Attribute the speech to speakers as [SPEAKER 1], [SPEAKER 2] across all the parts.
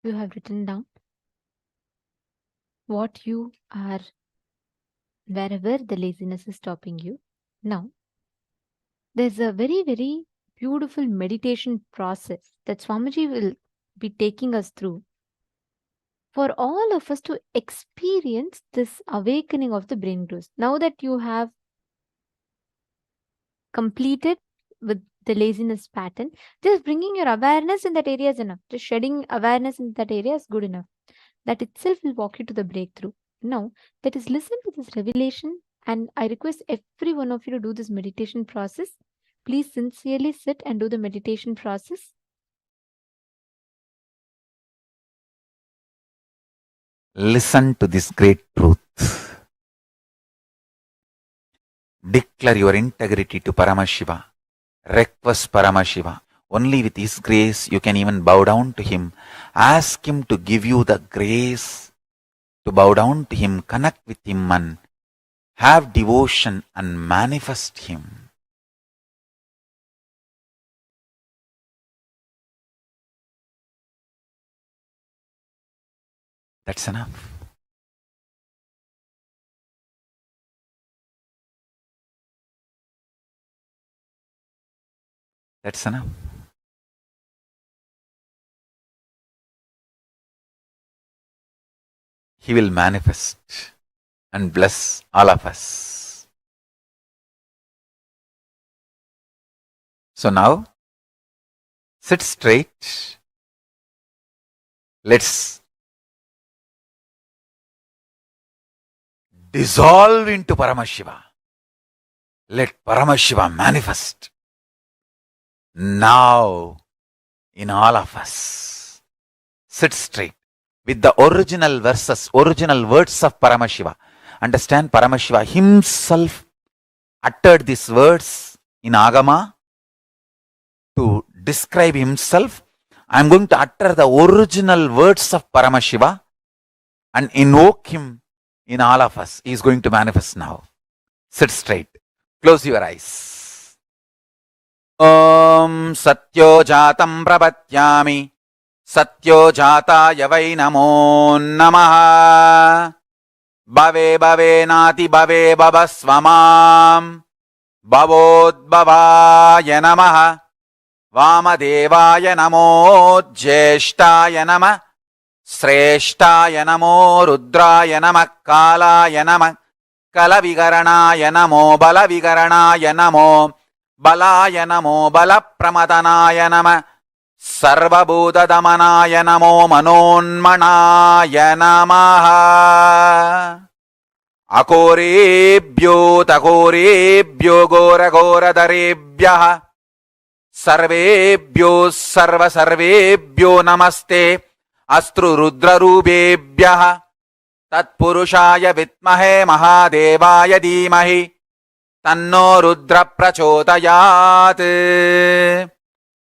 [SPEAKER 1] You have written down what you are wherever the laziness is stopping you. Now, there's a very, very beautiful meditation process that Swamiji will be taking us through for all of us to experience this awakening of the brain growth. Now that you have completed with the laziness pattern, just bringing your awareness in that area is enough. Just shedding awareness in that area is good enough. That itself will walk you to the breakthrough. Now, that is listen to this revelation, and I request every one of you to do this meditation process. Please sincerely sit and do the meditation process.
[SPEAKER 2] Listen to this great truth. Declare your integrity to Paramashiva. Request Paramashiva. Only with His grace you can even bow down to Him. Ask Him to give you the grace to bow down to Him, connect with Him and have devotion and manifest Him. That's enough. That's enough. He will manifest and bless all of us. So now, sit straight. Let's dissolve into Paramashiva. Let Paramashiva manifest now in all of us. Sit straight with the original verses, original words of Paramashiva. Understand, Paramashiva himself uttered these words in Agama to describe himself. I am going to utter the original words of Paramashiva and invoke him in all of us. He is going to manifest now. Sit straight. Close your eyes. Om Satyo Jatam Prabhatyami Satyo Jataya Vai Namo Namaha Bhave Bhave Nati Bhave Bhavasvamam Bhavodbhavaya Namaha Vamadevaya Namo Jyeshtaya Namah Sreshtaya Namo Rudraya Namah Kalaya Namah Kalavigaranaya Namo Balavigaranaya Namo Balaya Namo Balapramadhanaya Namah Sarvabhutadamanaya Namo Manonmanaya Namaha Akorebhyo Takorebhyo Gora Gora Darebhyaha Sarvebhyo Sarva Sarvebhyo Namaste Astru Rudra Rubebhyaha Tatpurushaya Vitmahe Mahadevaya Dhimahi Tanno Rudra Prachodayat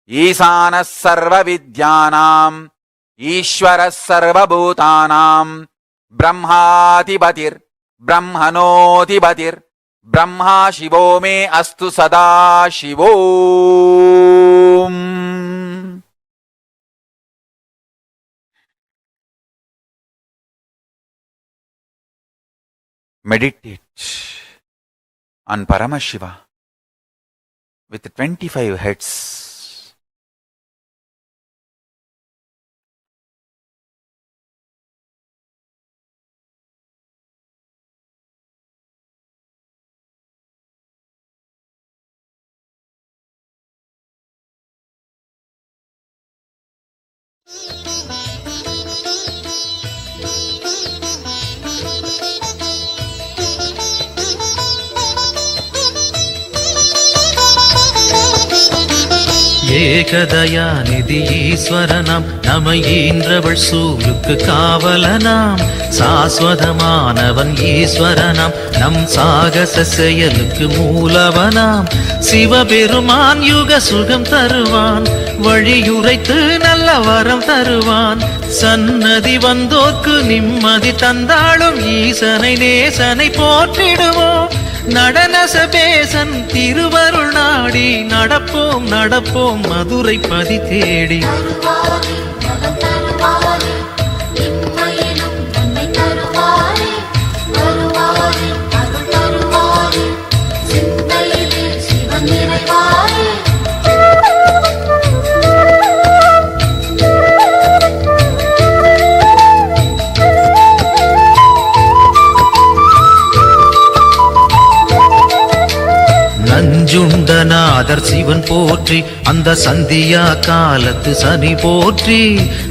[SPEAKER 2] Isana Sarva Vidyanam Ishvara Sarva Bhutanam Brahmatibatir Brahmanotibatir Brahma Shivo me Astu Sada Shivom. Meditate on Paramashiva with 25 heads.
[SPEAKER 3] ஏகதயாநிதி ஈஸ்வரனாம் நம ஈன்றவள் சூருக்கு காவலனாம் சாஸ்வதமானவன் ஈஸ்வரனாம் நம் சாகச செயலுக்கு மூலவனாம் சிவபெருமான் யுக சுகம் தருவான் வழியுரைத்து நல்ல வரம் தருவான் சன்னதி வந்தோர்க்கு நிம்மதி தந்தாளும் ஈசனை நேசனை போற்றிடுவோம் நடன சபேசன் திருவருள் நாடி நடப்போம் நடப்போம் மதுரை பதி தேடி
[SPEAKER 4] வருவாரே, இம்மையிலும் நன்மை தருவாரே, வருவாரே அருள் தருவாரே, சிந்தையிலே சிவன் நிறைவாரே.
[SPEAKER 3] நஞ்சுண்டநாதர் சிவன் போற்றி, அந்த சந்தியா காலத்து சனி போற்றி,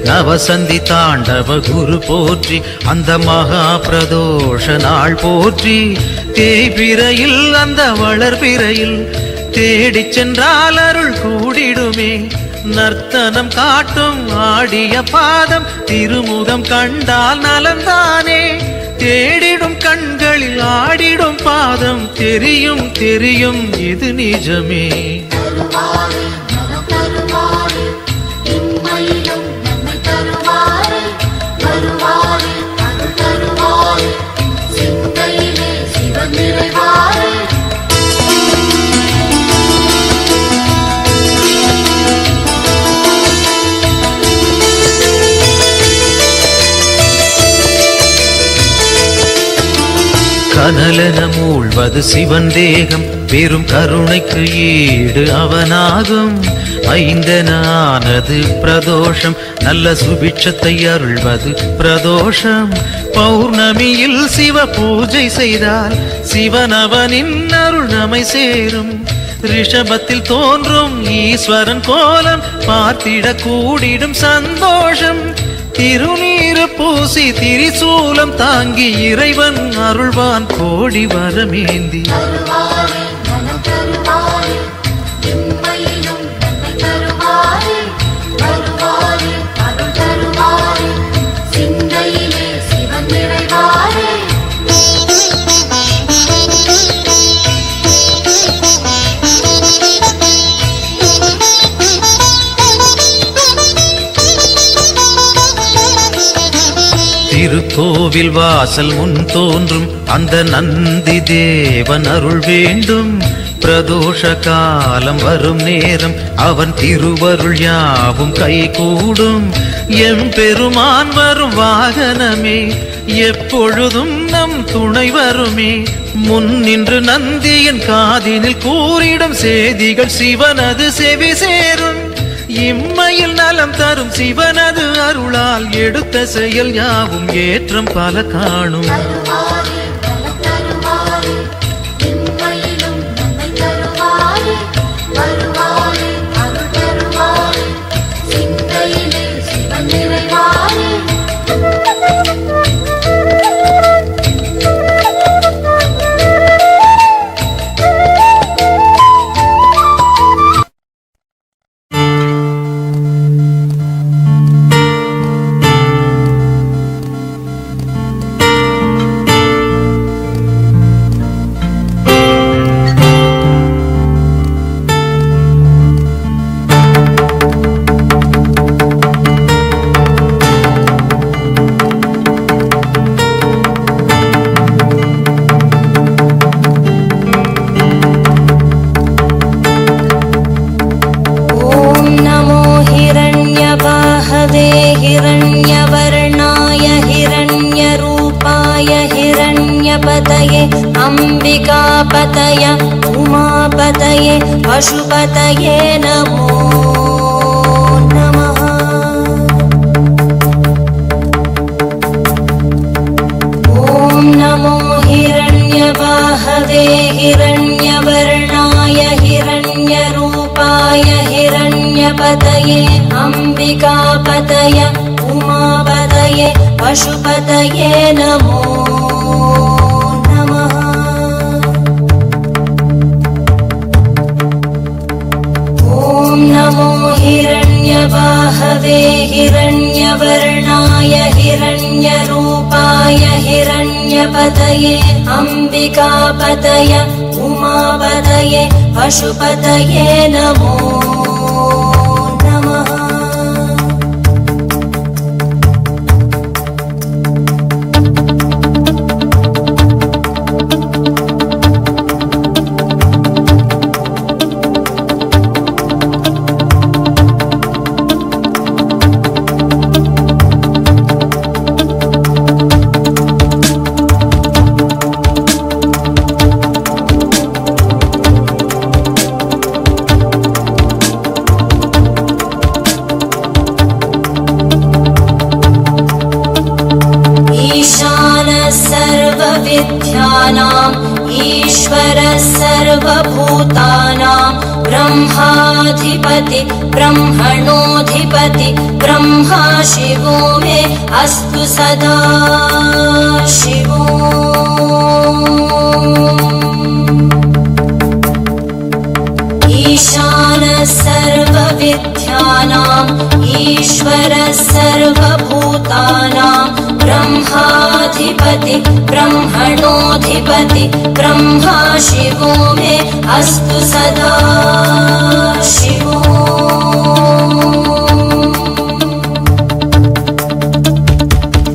[SPEAKER 3] நவசந்தி தாண்டவ குரு போற்றி, அந்த மகா பிரதோஷ நாள் போற்றி, தேய்பிரையில் அந்த வளர்பிரையில் தேடிச் சென்றால் அருள் கூடிடுமே, நர்த்தனம் காட்டும் ஆடிய பாதம் திருமுகம் கண்டால் நலந்தானே, தேடிடும் கண்களில் ஆடிடும் பாதம் தெரியும் தெரியும் இது நிஜமே.
[SPEAKER 4] தருவாரே நலம் தருவாரே, இம்மையிலும் நன்மை தருவாரே, வருவாரே அருள் தருவாரே, சிந்தையிலே சிவன் நிறைவாரே.
[SPEAKER 3] கனலென மூழ்வது சிவன் தேகம், பெரும் கருணைக்கு ஈடு அவனாகும், ஐந்தென ஆனது பிரதோஷம், நல்ல சுபிட்சத்தை அருள்வது பிரதோஷம், பௌர்ணமியில் சிவ பூஜை செய்தால் சிவனவனின் அருள் நம்மை சேரும், ரிஷபத்தில் தோன்றும் ஈஸ்வரன் கோலம் பார்த்திட கூடிடும் சந்தோஷம், திருநீரு பூசி திரிசூலம் தாங்கி இறைவன் அருள்வான் கோடி வரமேந்தி.
[SPEAKER 4] தருவாரே நலம் தருவாரே, இம்மையிலும் நன்மை தருவாரே, வருவாரே அருள் தருவாரே, சிந்தையிலே சிவன் நிறைவாரே.
[SPEAKER 3] திருக்கோவில் வாசல் முன் தோன்றும் அந்த நந்தி தேவன் அருள் வேண்டும், பிரதோஷ காலம் வரும் நேரம் அவன் திருவருள் யாவும் கைகூடும், எம்பெருமான் வரும் வாகனமே எப்பொழுதும் நம் துணை வருமே, முன் நின்று நந்தியின் காதினில் கூறிடும் செய்திகள் சிவனது செவி சேரும், இம்மையில் நலம் தரும் சிவனது அருளால் எடுத்த செயல் யாவும் ஏற்றம் பல காணும்.
[SPEAKER 4] தருவாரே நலம் தருவாரே, இம்மையிலும் நன்மை தருவாரே, வருவாரே அருள் தருவாரே, சிந்தையிலே சிவன் நிறைவாரே.
[SPEAKER 5] अंबिकापतय उमापतये पशुपतये नमो नमः। ॐ नमो हिरण्यवाहवे हिरण्यवर्णाय हिरण्यरूपाय हिरण्यपतये अंबिकापतय उमापतये पशुपतये नमो नमो हिरण्यवाहवे हिरण्यवर्णाय हिरण्यरूपाय हिरण्यपतये अंबिकापतय उमापतये पशुपतये नमो नमः। सर्वभूतानां ब्रह्माधिपति ब्रह्मणोऽधिपति ब्रह्मा शिवो मे अस्तु सदा शिवो। ईशानः सर्वविद्यानाम् ईश्वरः सर्वभूतानां ब्रह्माधिपति ब्रह्मणोऽधिपति ब्रह्मा शिवो मे अस्तु सदा शिवो।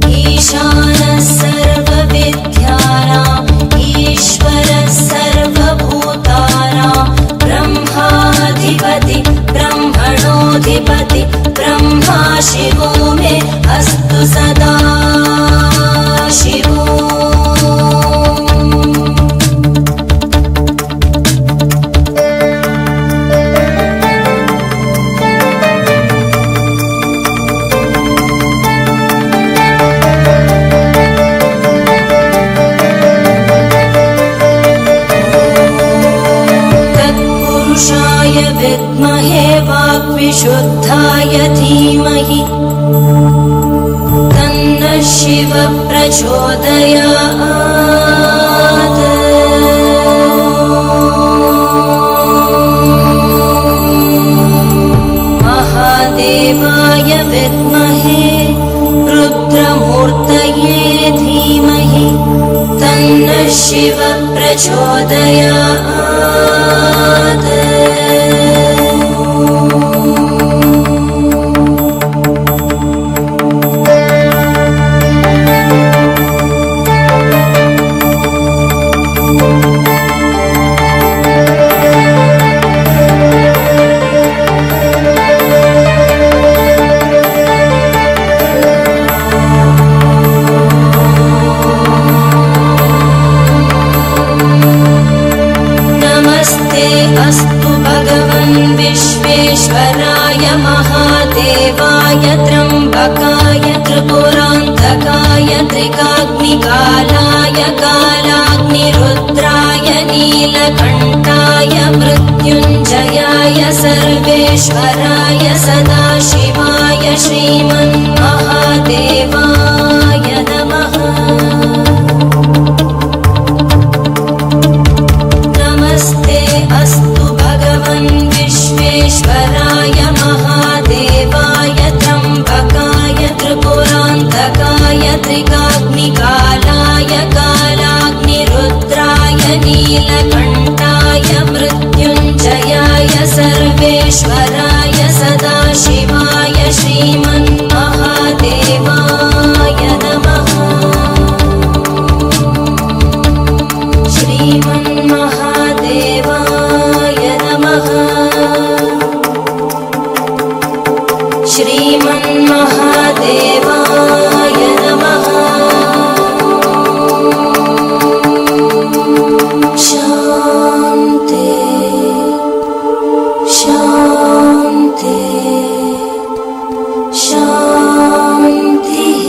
[SPEAKER 5] ईशानः सर्वविद्यानाम् ईश्वरः सर्वभूतानां ब्रह्माधिपति ब्रह्मणोऽधिपति ब्रह्मा शिवो मे अस्तु सदा शिवो। तत्पुरुषाय विद्महे वाग्विशुद्धाय धीमहि तन्नः शिवः प्रचोदयात्। महादेवाय विद्महे रुद्रमूर्तये धीमहि तन्नः शिवः प्रचोदयात्। अस्तु भगवन् विश्वेश्वराय महादेवाय त्र्यम्बकाय त्रिपुरान्तकाय त्रिकाग्निकालाय कालाग्निरुद्राय नीलकण्ठाय मृत्युञ्जयाय सर्वेश्वराय सदाशिवाय श्रीमन्महादेवाय नमः। अस्तु भगवन् विश्वेश्वराय महादेवाय त्र्यम्बकाय त्रिपुरान्तकाय त्रिकाग्निकालाय कालाग्निरुद्राय नीलकण्ठाय मृत्युञ्जयाय सर्वेश्वराय सदाशिवाय श्रीमन्महादेवाय नमः। श्रीमन्महादेवाय नमः। श्रीमन्महादेवाय नमः। शान्ति शान्ति शान्तिः।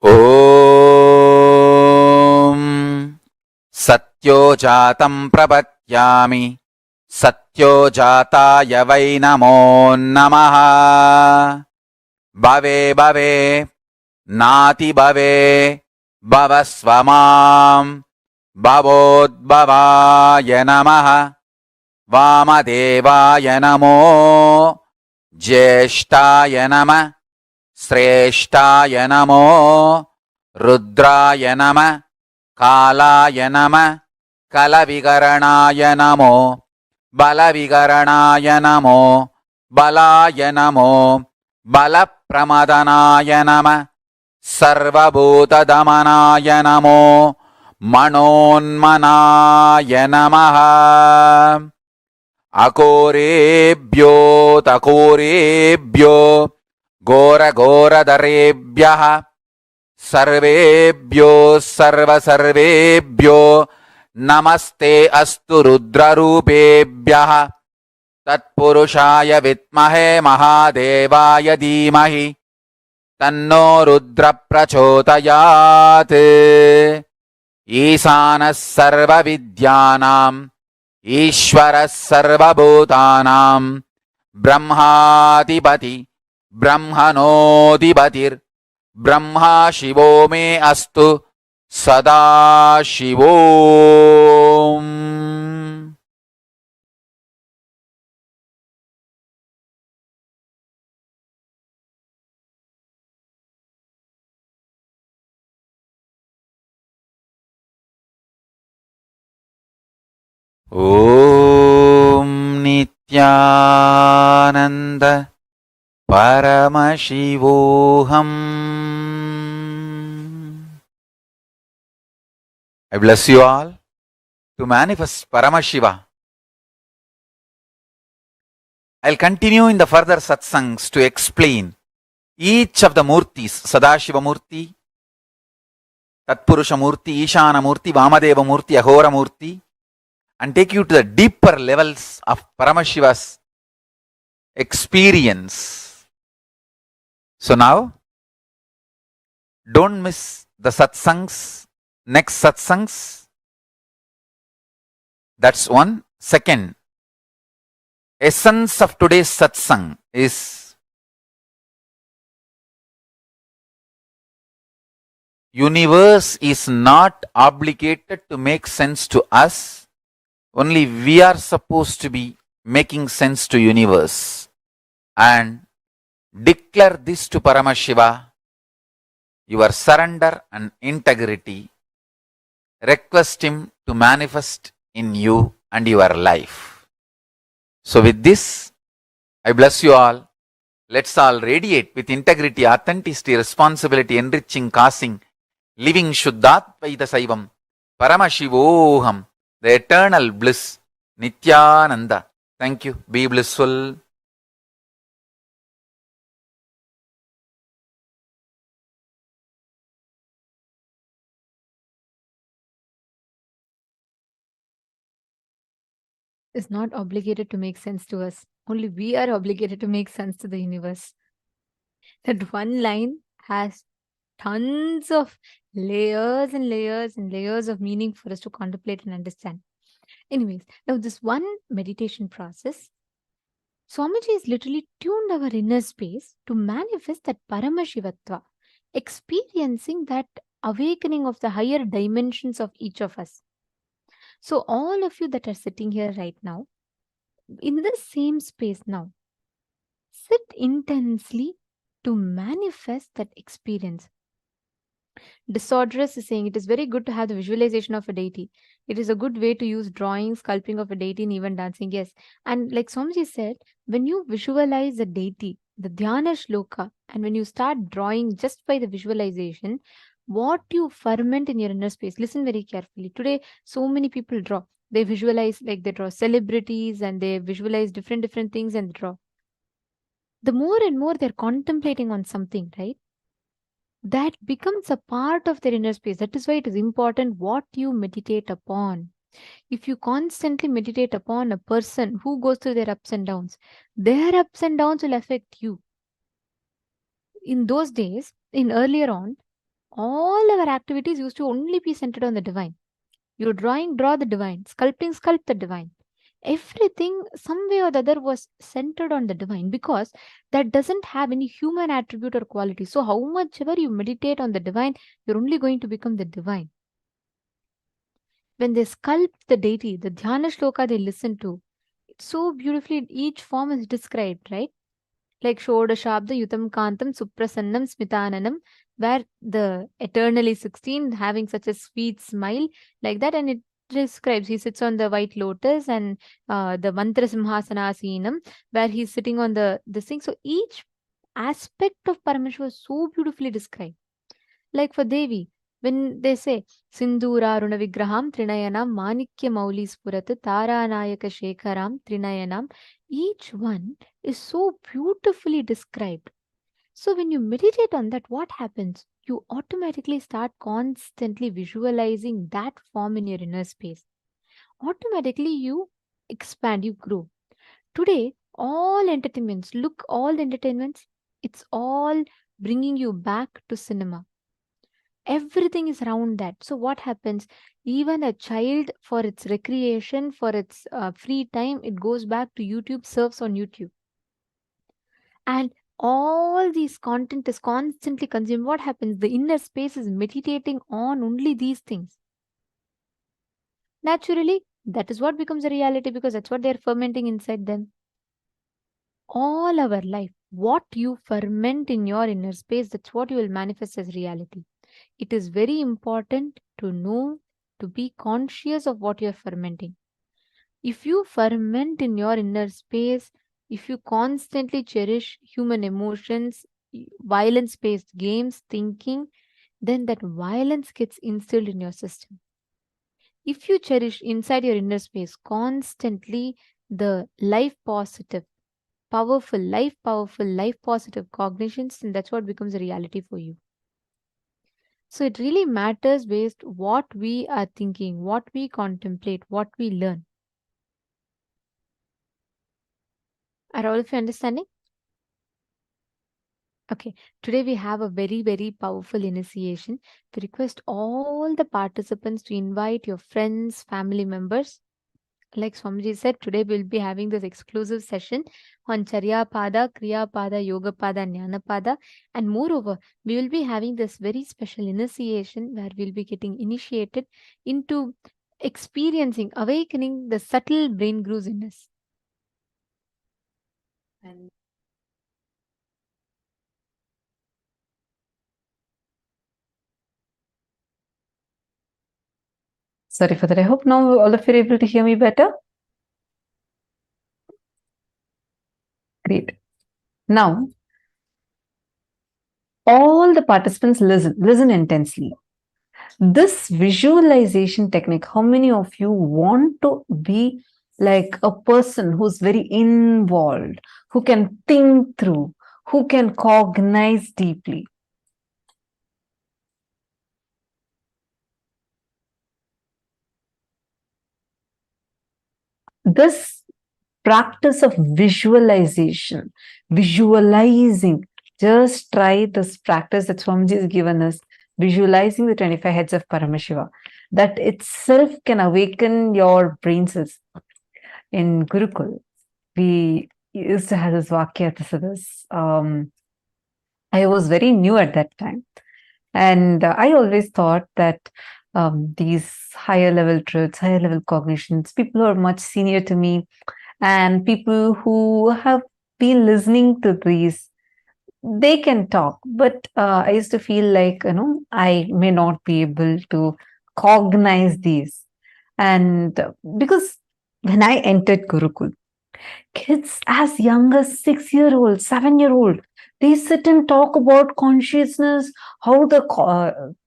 [SPEAKER 2] ॐ सत्यो जातं प्रपद्यामि सत्यो जाताय वै नमो नमः। भवे भवे नाति भवे भवस्व मां भवोद्भवाय नमः। वामदेवाय नमो ज्येष्ठाय नमः श्रेष्ठाय नमो रुद्राय नमः कालाय नमः कलविकरणाय नमो बलविकरणाय नमो बलाय नमो बलप्रमदनाय नमः सर्वभूतदमनाय नमो मनोन्मनाय नमः। अकोरेभ्यो तकोरेभ्यो घोरघोरधरेभ्यः सर्वेभ्यो सर्वसर्वेभ्यो नमस्ते अस्तु रुद्ररूपेभ्यः तत्पुरुषाय विद्महे महादेवाय धीमहि तन्नो रुद्र प्रचोदयात् ईशानः सर्वविद्यानाम् ईश्वरः सर्वभूतानां ब्रह्माधिपति ब्रह्मणोऽधिपतिर्ब्रह्मा शिवो मे अस्तु सदा शिवोम्. ॐ Nityanand Paramashivoham. I bless you all to manifest Paramashiva. I'll continue in the further satsangs to explain each of the murtis, Sadashiva Murti, Tatpurusha Murti, Ishana Murti, Vamadeva Murti, Ahora Murti, and take you to the deeper levels of Paramashiva's experience. So now, don't miss the satsangs, next satsangs. That's one. Second, essence of today's satsang is universe is not obligated to make sense to us. Only we are supposed to be making sense to universe. And declare this to Paramashiva, your surrender and integrity. Request him to manifest in you and your life. So with this, I bless you all. Let's all radiate with integrity, authenticity, responsibility, enriching, causing, living Shuddhatvaita Saivam, Paramashivoham, the eternal bliss, Nithyananda. Thank you. Be blissful.
[SPEAKER 1] Is not obligated to make sense to us. Only we are obligated to make sense to the universe. That one line has tons of layers and layers and layers of meaning for us to contemplate and understand. Anyways, now this one meditation process, Swamiji has literally tuned our inner space to manifest that Paramashivatva, experiencing that awakening of the higher dimensions of each of us. So all of you that are sitting here right now, in the same space now, sit intensely to manifest that experience. Disorderous is saying it is very good to have the visualization of a deity. It is a good way to use drawing, sculpting of a deity, and even dancing. Yes. And like Swamiji said, when you visualize a deity, the Dhyana Shloka, and when you start drawing just by the visualization, what you ferment in your inner space, listen very carefully. Today, so many people draw. They visualize, like they draw celebrities and they visualize different things and draw. The more and more they're contemplating on something, right? That becomes a part of their inner space. That is why it is important what you meditate upon. If you constantly meditate upon a person who goes through their ups and downs, their ups and downs will affect you. In those days, in earlier on, all our activities used to only be centered on the divine. You're drawing, draw the divine. Sculpting, sculpt the divine. Everything, some way or the other, was centered on the divine because that doesn't have any human attribute or quality. So, how much ever you meditate on the divine, you're only going to become the divine. When they sculpt the deity, the Dhyana Shloka they listen to, it's so beautifully, each form is described, right? Like Shodashabda Yutam Kantam Suprasannam Smitananam, where the eternally 16 having such a sweet smile, like that, and it describes he sits on the white lotus, and the Mantra Simhasanasinam, where he's sitting on this thing. So each aspect of Parameshwar was so beautifully described. Like for Devi, when they say Sindura Runa Vigraham Trinayanam Manikya Mauli Spurat Taranayaka Shekharam Trinayanam, each one is so beautifully described. So when you meditate on that, what happens? You automatically start constantly visualizing that form in your inner space. Automatically you expand, you grow. Today, all entertainments, look, all the entertainments, it's all bringing you back to cinema. Everything is around that. So, what happens? Even a child, for its recreation, for its free time, it goes back to YouTube, surfs on YouTube. And all these content is constantly consumed. What happens? The inner space is meditating on only these things. Naturally, that is what becomes a reality because that's what they're fermenting inside them. All our life, what you ferment in your inner space, that's what you will manifest as reality. It is very important to know, to be conscious of what you're fermenting. If you ferment in your inner space, if you constantly cherish human emotions, violence based games, thinking, then that violence gets instilled in your system. If you cherish inside your inner space constantly the life positive, life positive cognitions, then that's what becomes a reality for you. So it really matters based what we are thinking, what we contemplate, what we learn. Are all of you understanding? Okay, today we have a very, very powerful initiation. We request all the participants to invite your friends, family members. Like Swamiji said, today we'll be having this exclusive session on Charya Pada, Kriya Pada, Yoga Pada, Jnana Pada. And moreover, we will be having this very special initiation where we'll be getting initiated into experiencing, awakening the subtle brain grooves in us. And
[SPEAKER 6] sorry for that. I hope now all of you are able to hear me better. Great. Now, all the participants listen intensely. This visualization technique, how many of you want to be like a person who's very involved, who can think through, who can cognize deeply? This practice of visualization, visualizing, just try this practice that Swamiji has given us, visualizing the 25 heads of Paramashiva. That itself can awaken your brain cells. In Gurukul, we used to have this Vakya. I was very new at that time. And I always thought that these higher level truths, higher level cognitions, people who are much senior to me, and people who have been listening to these, they can talk. But I used to feel like, I may not be able to cognize these. And because when I entered Gurukul, kids as young as 6-year-old, 7-year-old, they sit and talk about consciousness, how the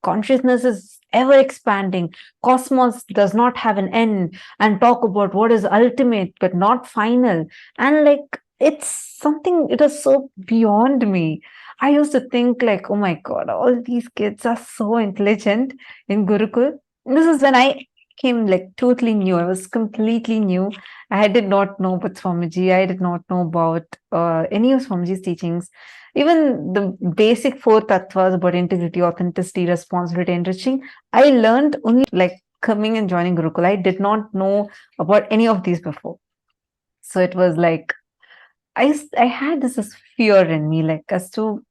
[SPEAKER 6] consciousness is ever expanding, cosmos does not have an end, and talk about what is ultimate but not final. And like, it's something, it is so beyond me. I used to think like, oh my God, all these kids are so intelligent in Gurukul. This is when I came like totally new. I was completely new. I did not know about Swamiji. I did not know about any of Swamiji's teachings. Even the basic 4 tattvas about integrity, authenticity, responsibility, enriching, I learned only like coming and joining Gurukul. I did not know about any of these before. So it was like, I had this fear in me, like as to,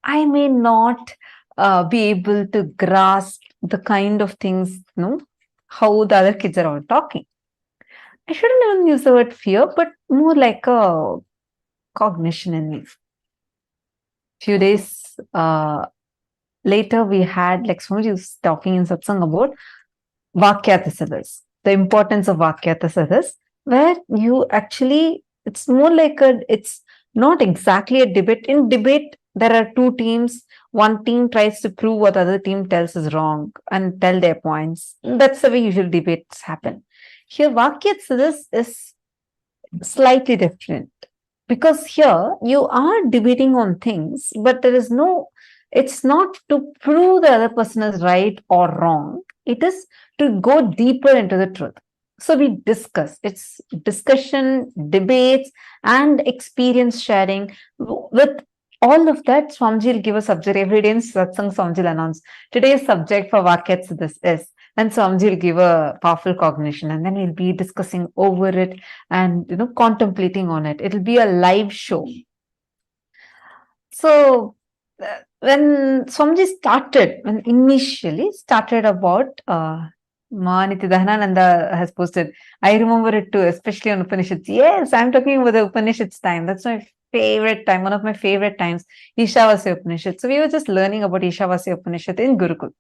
[SPEAKER 6] I may not be able to grasp the kind of things, how the other kids are all talking. I shouldn't even use the word fear, but more like a cognition in me. Few days later, we had, like Swamiji was talking in satsang about Vakyatasadas, the importance of Vakyatasadas, where you actually, it's more like it's not exactly a debate. In debate, there are 2 teams. One team tries to prove what the other team tells is wrong and tell their points. That's the way usual debates happen. Here, Vakyatasadas is slightly different, because here you are debating on things, but it's not to prove the other person is right or wrong. It is to go deeper into the truth. So we discuss. It's discussion, debates, and experience sharing. With all of that, Swamiji will give a subject every day in satsang. Swamiji will announce today's subject for Vakyats this is. And Swamiji will give a powerful cognition, and then we'll be discussing over it and contemplating on it. It'll be a live show. So when Swamiji started, when initially started about Nithyananda has posted, I remember it too, especially on Upanishads. Yes, I'm talking about the Upanishads time. That's my favorite time, one of my favorite times, Ishavasya Upanishad. So we were just learning about Ishavasya Upanishad in Gurukul.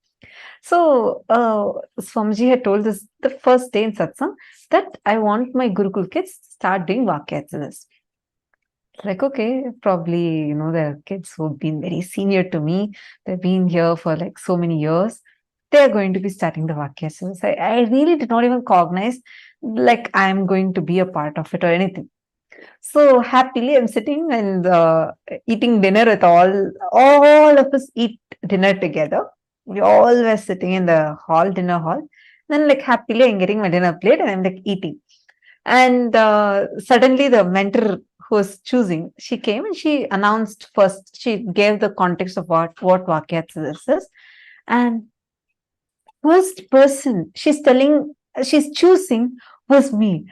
[SPEAKER 6] So Swamiji had told us the first day in satsang that I want my Gurukul kids to start doing Vakyats. Like, okay, probably, there are kids who've been very senior to me. They've been here for like so many years. They're going to be starting the Vakyasas. I really did not even cognize like I'm going to be a part of it or anything. So happily, I'm sitting and eating dinner with all of us eat dinner together. We all were sitting in the hall, dinner hall. Then like happily, I'm getting my dinner plate and I'm like eating. And suddenly the mentor who was choosing, she came and she announced first, she gave the context of what Vakyats this is. And first person she's choosing was me.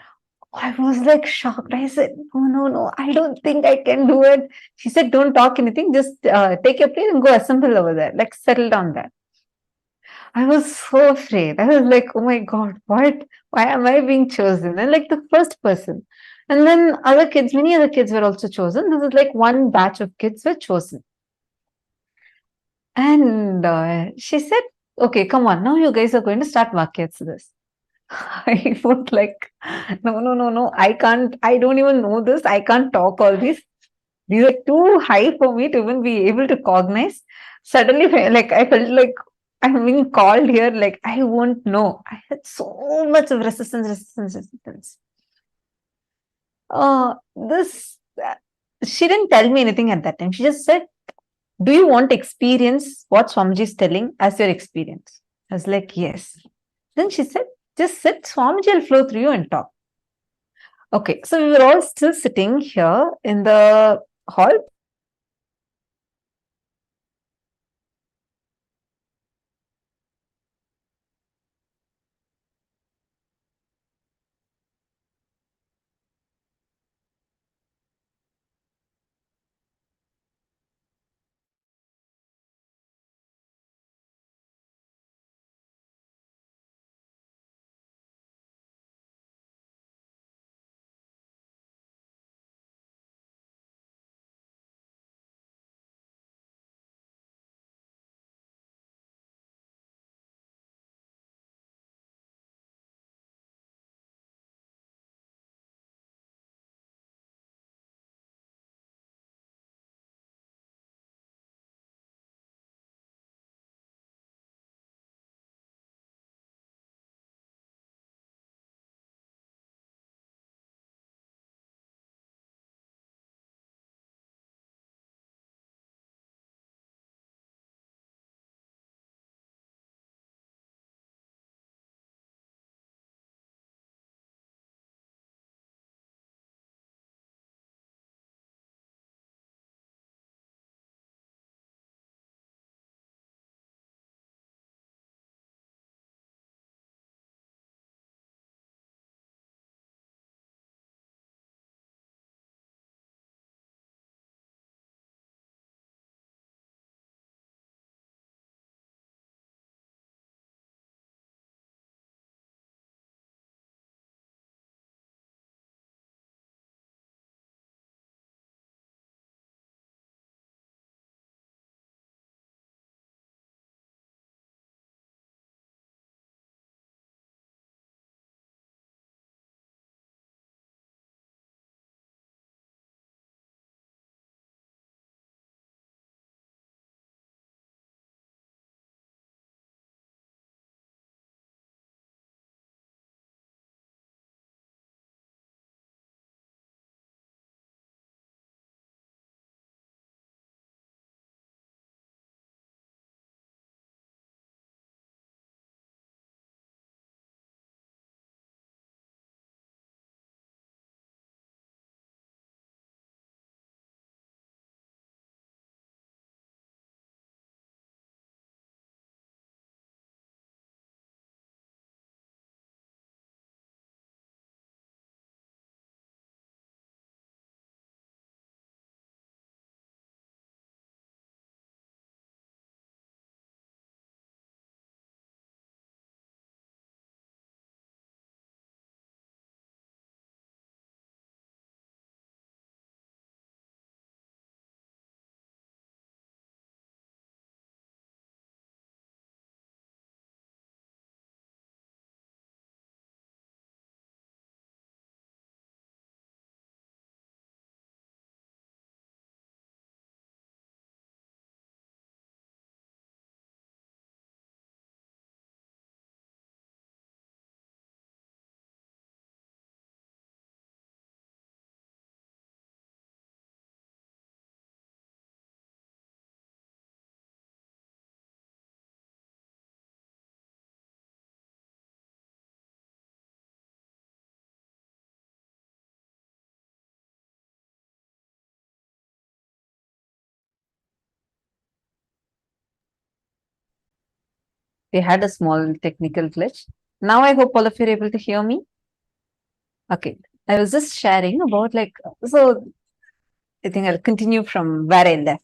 [SPEAKER 6] I was like shocked. I said, no, I don't think I can do it. She said, don't talk anything, just take your plate and go assemble over there, like settle down there. I was so afraid. I was like, oh my God, what? Why am I being chosen? And like the first person. And then many other kids were also chosen. This is like one batch of kids were chosen. And she said, okay, come on, now you guys are going to start Vakyats this. I was like, no, I can't, I don't even know this. I can't talk all this. These are too high for me to even be able to cognize. Suddenly, like, I felt like I'm being called here, like, I won't know. I had so much of resistance. She didn't tell me anything at that time. She just said, do you want to experience what Swamiji is telling as your experience? I was like, yes. Then she said, just sit, Swamiji will flow through you and talk. Okay, so we were all still sitting here in the hall. We had a small technical glitch. Now I hope all of you are able to hear me. Okay. I was just sharing about so I think I'll continue from where I left.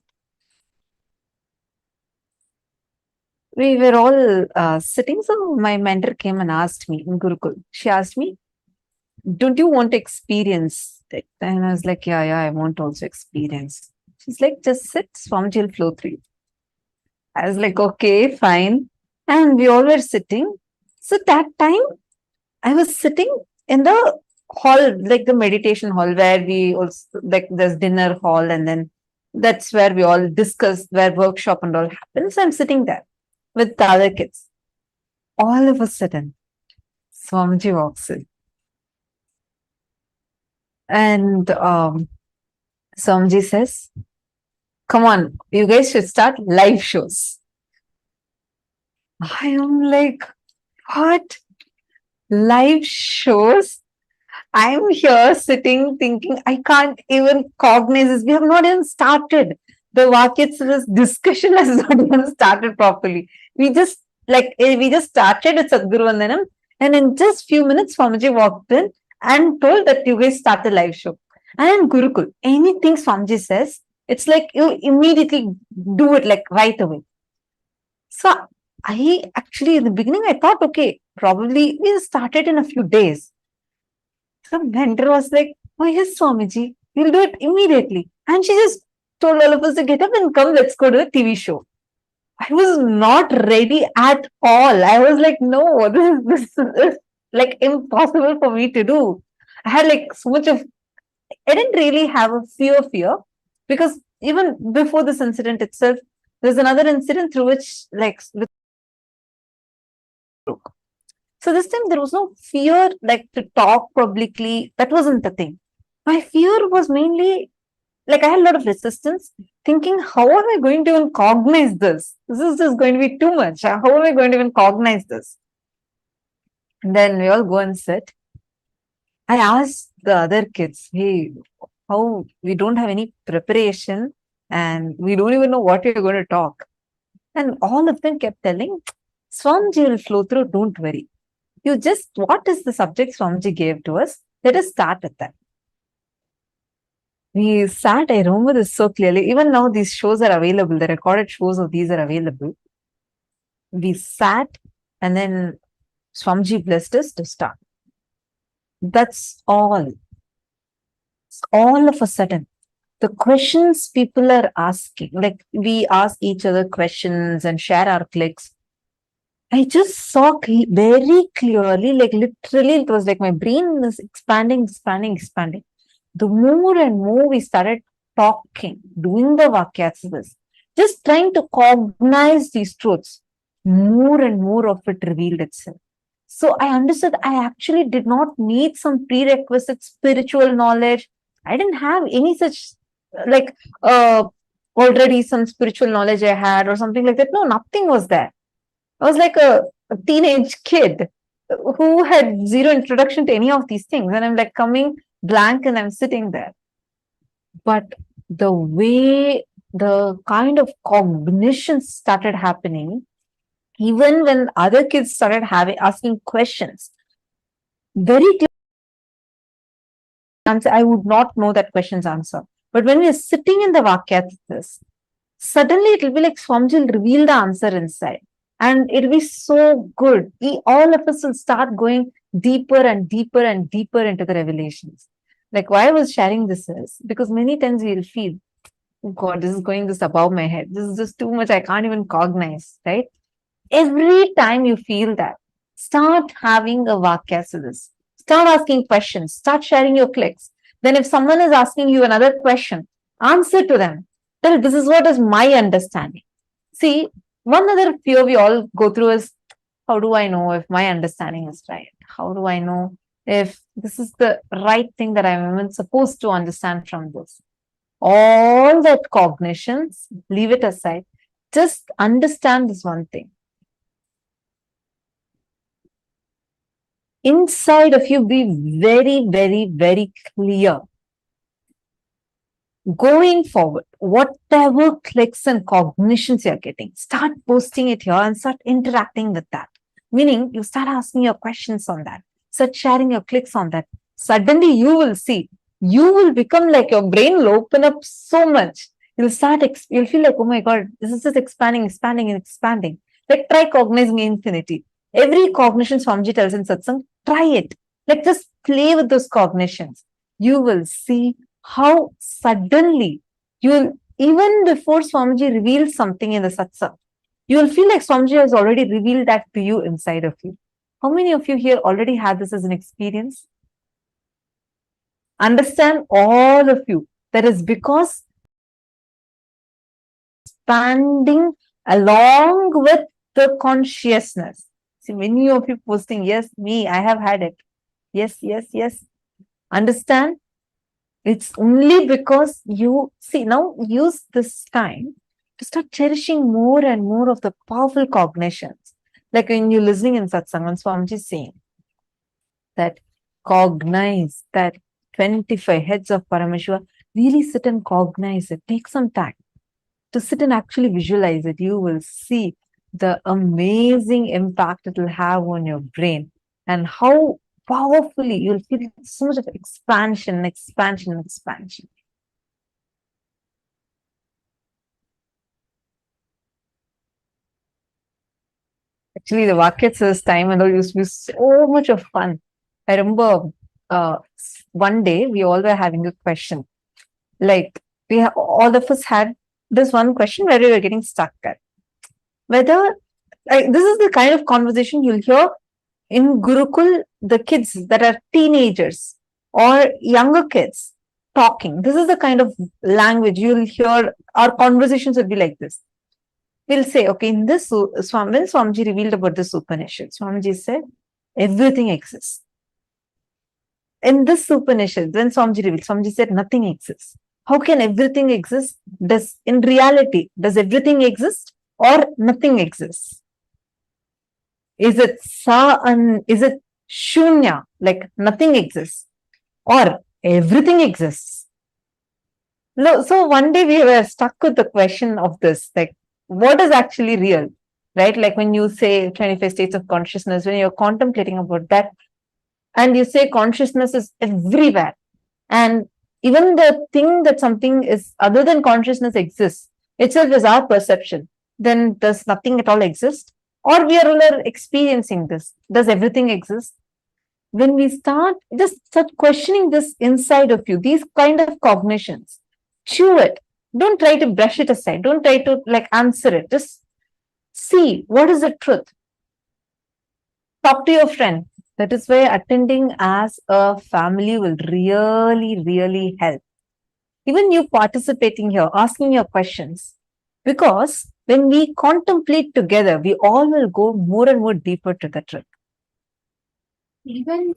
[SPEAKER 6] We were all sitting. So my mentor came and asked me in Gurukul. She asked me, don't you want to experience it? And I was like, yeah, I want to also experience. She's like, just sit, Swamiji will flow through you. I was like, okay, fine. And we all were sitting. So that time I was sitting in the hall, like the meditation hall, where we also there's dinner hall, and then that's where we all discuss, where workshop and all happens. So I'm sitting there with the other kids. All of a sudden, Swamiji walks in. And Swamiji says, come on, you guys should start live shows. I am like, what? Live shows? I'm here sitting thinking, I can't even cognize this. We have not even started. The Vakyats discussion has not even started properly. We just started with Sadhguru Vandanam, and in just few minutes, Swamiji walked in and told that you guys start the live show. And in Gurukul, anything Swamiji says, it's like you immediately do it like right away. So I actually, in the beginning, I thought, okay, probably we'll start it in a few days. The mentor was like, oh yes, Swamiji, we'll do it immediately. And she just told all of us to get up and come, let's go to the TV show. I was not ready at all. I was like, no, this is like impossible for me to do. I had like so much of, I didn't really have a fear, because even before this incident itself, there's another incident through which so this time there was no fear to talk publicly. That wasn't the thing. My fear was mainly I had a lot of resistance, thinking, how am I going to even cognize this? This is just going to be too much. How am I going to even cognize this? And then we all go and sit. I asked the other kids, hey, how we don't have any preparation and we don't even know what you're going to talk. And all of them kept telling, Swamiji will flow through, don't worry. You just, what is the subject Swamiji gave to us? Let us start with that. We sat, I remember this so clearly. Even now, these shows are available. The recorded shows of these are available. We sat, and then Swamiji blessed us to start. That's all. All of a sudden, the questions people are asking, we ask each other questions and share our clicks. I just saw very clearly, literally, it was like my brain is expanding. The more and more we started talking, doing the Vakyats, just trying to cognize these truths, more and more of it revealed itself. So I understood I actually did not need some prerequisite spiritual knowledge. I didn't have any such, already some spiritual knowledge I had or something like that. No, nothing was there. I was like a teenage kid who had zero introduction to any of these things. And I'm like coming blank and I'm sitting there. But the way the kind of cognition started happening, even when other kids started asking questions, very clear answer, I would not know that question's answer. But when we're sitting in the Vakyats, suddenly it will be like Swamiji will reveal the answer inside. And it'll be so good. All of us will start going deeper and deeper and deeper into the revelations. Why I was sharing this is because many times we'll feel, oh God, this is going this above my head. This is just too much. I can't even cognize, right? Every time you feel that, start having a Vakyas to this. Start asking questions. Start sharing your clicks. Then if someone is asking you another question, answer to them. Tell, this is what is my understanding. See, one other fear we all go through is, how do I know if my understanding is right? How do I know if this is the right thing that I'm even supposed to understand from this? All that cognitions, leave it aside. Just understand this one thing. Inside of you, be very, very, very clear going forward, whatever clicks and cognitions you're getting, start posting it here and start interacting with that. Meaning, you start asking your questions on that, start sharing your clicks on that. Suddenly, you will see, you will become like your brain will open up so much. You'll start, you'll feel like, oh my God, this is just expanding, expanding, and expanding. Like, try cognizing infinity. Every cognition Swamiji tells in satsang, try it. Like, just play with those cognitions. You will see how suddenly you'll, even before Swamiji reveals something in the satsang, you will feel like Swamiji has already revealed that to you inside of you. How many of you here already had this as an experience? Understand, all of you, that is because expanding along with the consciousness. See, many of you posting, yes, me, I have had it. Yes, yes, yes. Understand? It's only because you see, now use this time to start cherishing more and more of the powerful cognitions. Like when you're listening in satsang, and Swamiji is saying that cognize that 25 heads of Paramashiva, really sit and cognize it. Take some time to sit and actually visualize it. You will see the amazing impact it will have on your brain and how powerfully you'll feel so much of expansion, expansion, expansion. Actually, the Vakyatsa's time and all used to be so much of fun. I remember one day we all were having a question. Like, all of us had this one question where we were getting stuck at. Whether, this is the kind of conversation you'll hear in Gurukul, the kids that are teenagers or younger kids talking. This is the kind of language you'll hear. Our conversations will be like this. We'll say, okay, in this, when Swamiji revealed about this Upanishad, Swamiji said, everything exists. In this Upanishad, when Swamiji revealed, Swamiji said, nothing exists. How can everything exist? In reality, does everything exist or nothing exists? Is it is it shunya, like nothing exists, or everything exists? No, so one day we were stuck with the question of this, like, what is actually real, right? Like when you say 25 states of consciousness, when you're contemplating about that, and you say consciousness is everywhere, and even the thing that something is other than consciousness exists, itself is our perception, then does nothing at all exist? Or we are all experiencing this. Does everything exist? When we start questioning this inside of you, these kind of cognitions, chew it. Don't try to brush it aside. Don't try to like answer it. Just see what is the truth. Talk to your friend. That is why attending as a family will really, really help. Even you participating here, asking your questions. Because when we contemplate together, we all will go more and more deeper to the truth.
[SPEAKER 1] Even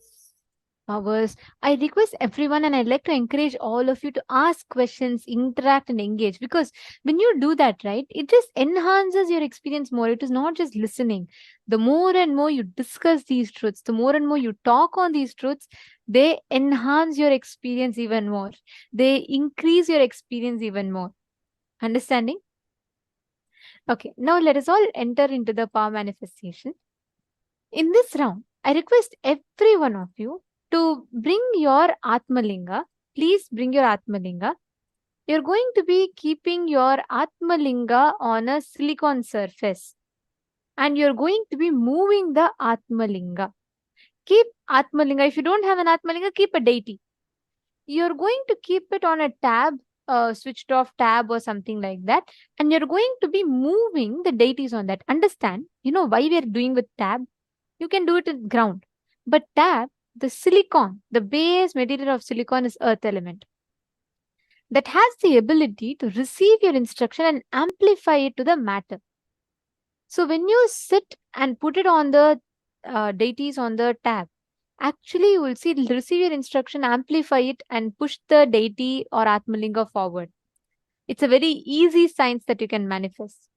[SPEAKER 1] hours, I request everyone and I'd like to encourage all of you to ask questions, interact and engage, because when you do that, right, it just enhances your experience more. It is not just listening. The more and more you discuss these truths, the more and more you talk on these truths, they enhance your experience even more. They increase your experience even more. Understanding? Okay, now let us all enter into the power manifestation. In this round, I request every one of you to bring your Atmalinga. Please bring your Atmalinga. You're going to be keeping your Atmalinga on a silicon surface. And you're going to be moving the Atmalinga. Keep Atmalinga. If you don't have an Atmalinga, keep a deity. You're going to keep it on a tab, switched off tab or something like that. And you're going to be moving the deities on that. Understand, you know why we are doing with tab? You can do it in ground. But tab, the silicon, the base material of silicon is earth element. That has the ability to receive your instruction and amplify it to the matter. So when you sit and put it on the deities on the tab, actually you will see receive your instruction, amplify it and push the deity or Atmalinga forward. It's a very easy science that you can manifest.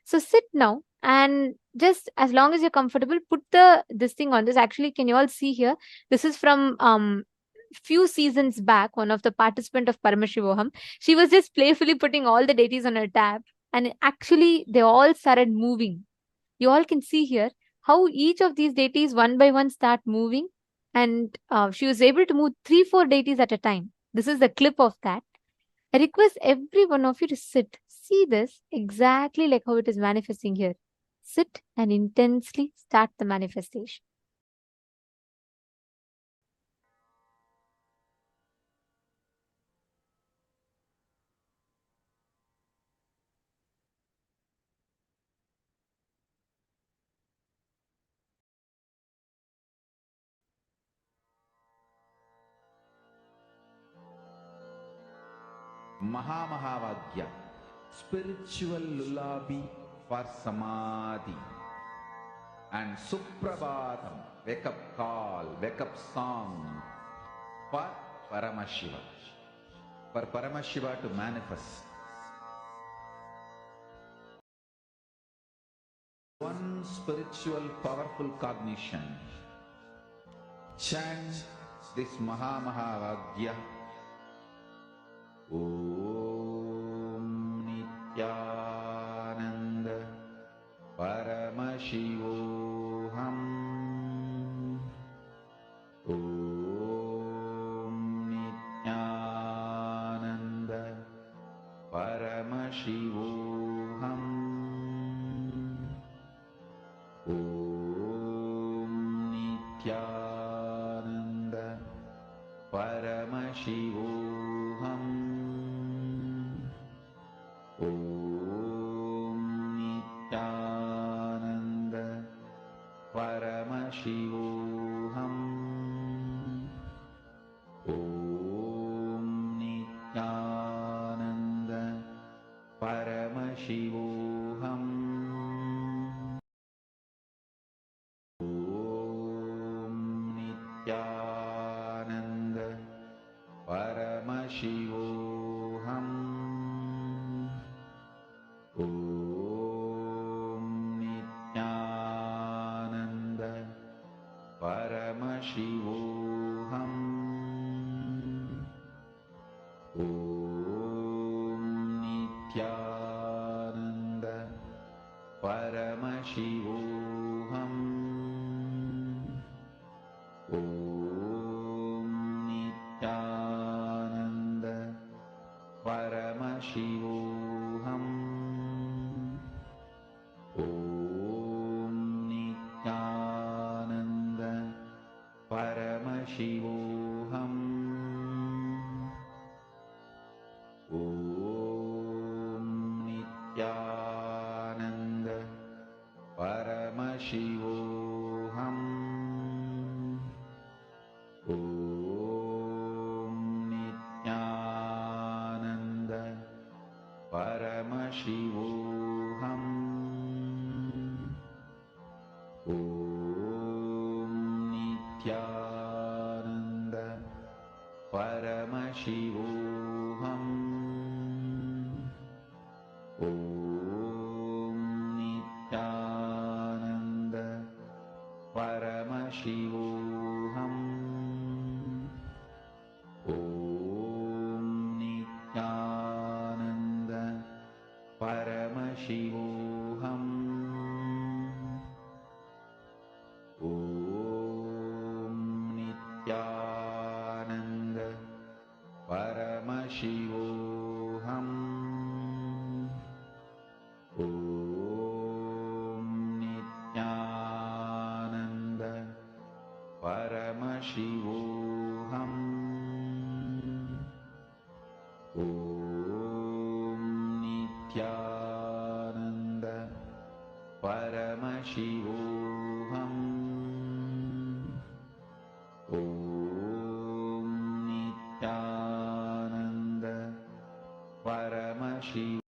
[SPEAKER 1] So sit now and just as long as you're comfortable, put this thing on this. Actually, can you all see here? This is from few seasons back, one of the participant of Paramashivoham, she was just playfully putting all the deities on her tab, and actually they all started moving. You all can see here how each of these deities one by one start moving, and she was able to move 3-4 deities at a time. This is the clip of that. I request every one of you to sit. See this exactly like how it is manifesting here. Sit and intensely start the manifestation.
[SPEAKER 2] Mahamahavagya, spiritual lullaby for Samadhi. And Suprabhatam, wake up call, wake up song for Paramashiva. For Paramashiva to manifest. One spiritual powerful cognition. Chant this Mahamahavagya. Om Nithyananda Paramashivoham. Om Nithyananda Paramashivoham. Om Nithyananda Paramashivoham. Om Nithyananda Paramashivoham. Om Nithyananda Paramashivoham. Om Nithyananda Paramashivoham. Om Nithyananda Paramashivoham. Om Nithyananda Paramashivoham. Om Nithyananda Paramashivoham. Om Nithyananda Paramashivoham. Om Nithyananda Paramashivoham. Om Nithyananda Paramashivoham. Om Nithyananda Paramashivoham. Om Nithyananda Paramashivoham. Om Nithyananda Paramashivoham. Om Nithyananda Paramashivoham. Om Nithyananda Paramashivoham. Om Nithyananda Paramashivoham. Om Nithyananda Paramashivoham.